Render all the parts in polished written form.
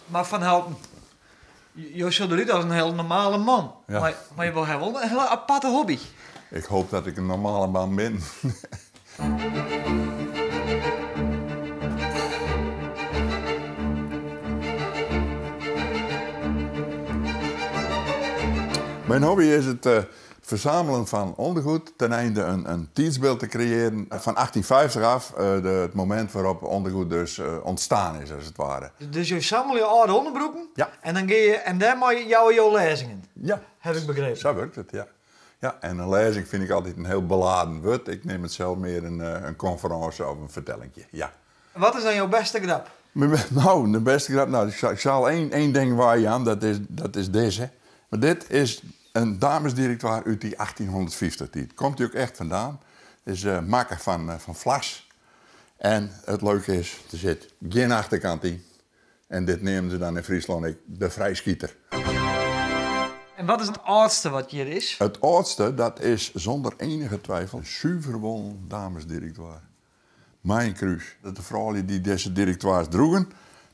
Maar Van Houten, je ziet eruit als een heel normale man. Ja. Maar je wil wel een hele aparte hobby. Ik hoop dat ik een normale man ben. Mijn hobby is het verzamelen van ondergoed ten einde een tijdsbeeld te creëren van 1850 af, het moment waarop ondergoed dus ontstaan is, als het ware. Dus je zamelt je oude onderbroeken Ja. en dan ga je en daar maak je jouw lezingen. Ja, Heb ik begrepen. zo werkt het, ja. Ja, en een lezing vind ik altijd een heel beladen woord. Ik neem het zelf meer een conferentie of een vertellingje, ja. Wat is dan jouw beste grap? Nou, de beste grap, nou, ik zal één ding waaien aan, dat is deze. Maar dit is een damesdirectoire uit die 1850 tijd. Komt hij ook echt vandaan. Het is makker van Vlas. En het leuke is, er zit geen achterkant in. En dit nemen ze dan in Friesland de vrijschieter. En wat is het oudste wat hier is? Het oudste, dat is zonder enige twijfel zuiverwol damesdirectoire. Mijn kruis. Dat de vrouwen die deze directoires droegen,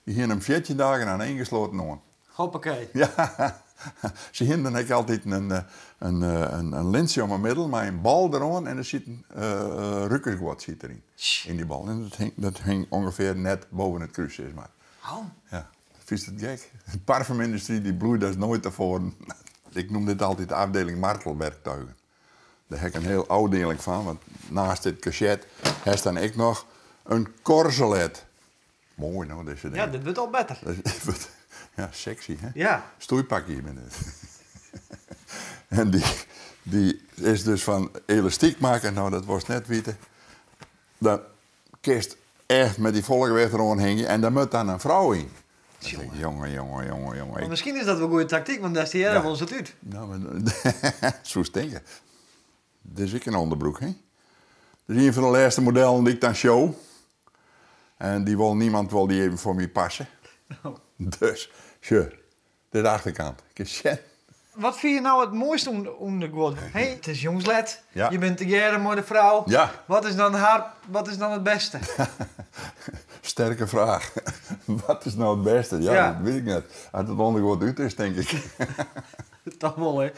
die gingen hem 14 dagen aan ingesloten aan. Hoppakee. Ja, ze hielden dan altijd een lintje om mijn middel met een bal eraan en er zit een rukkersgwad zit erin. In die bal. En dat hing ongeveer net boven het kruis, zeg maar. Oh. Ja, vind je het gek? De parfumindustrie die bloeit als nooit tevoren. Ik noem dit altijd de afdeling martelwerktuigen. Daar heb ik een heel afdeling van, want naast dit cachet heeft dan ik nog een corselet. Mooi nou, deze dingen. Ja, dit wordt al beter. Ja, sexy, hè? Ja. Stoeipakje met het. En die is dus van elastiek maken. Nou, dat was net weten. Dan kist echt met die volgeweg erom hingen. En daar moet dan een vrouw in. Jongen. Maar misschien is dat wel goede tactiek, want daar is die ergens het uit. Nou, maar, zo denken. Dit is ik een onderbroek, hè? Dat is een van de laatste modellen die ik dan show. En niemand wil die even voor mij passen. Oh. Dus, sure. De achterkant. Wat vind je nou het mooiste om de geworden? Hey, het is jongsled. Ja. Je bent together met de vrouw. Ja. Wat is dan het beste? Sterke vraag. Wat is nou het beste? Ja, Ja. dat weet ik net. Als het ondergoed uit is, denk ik. Toch wel, hè?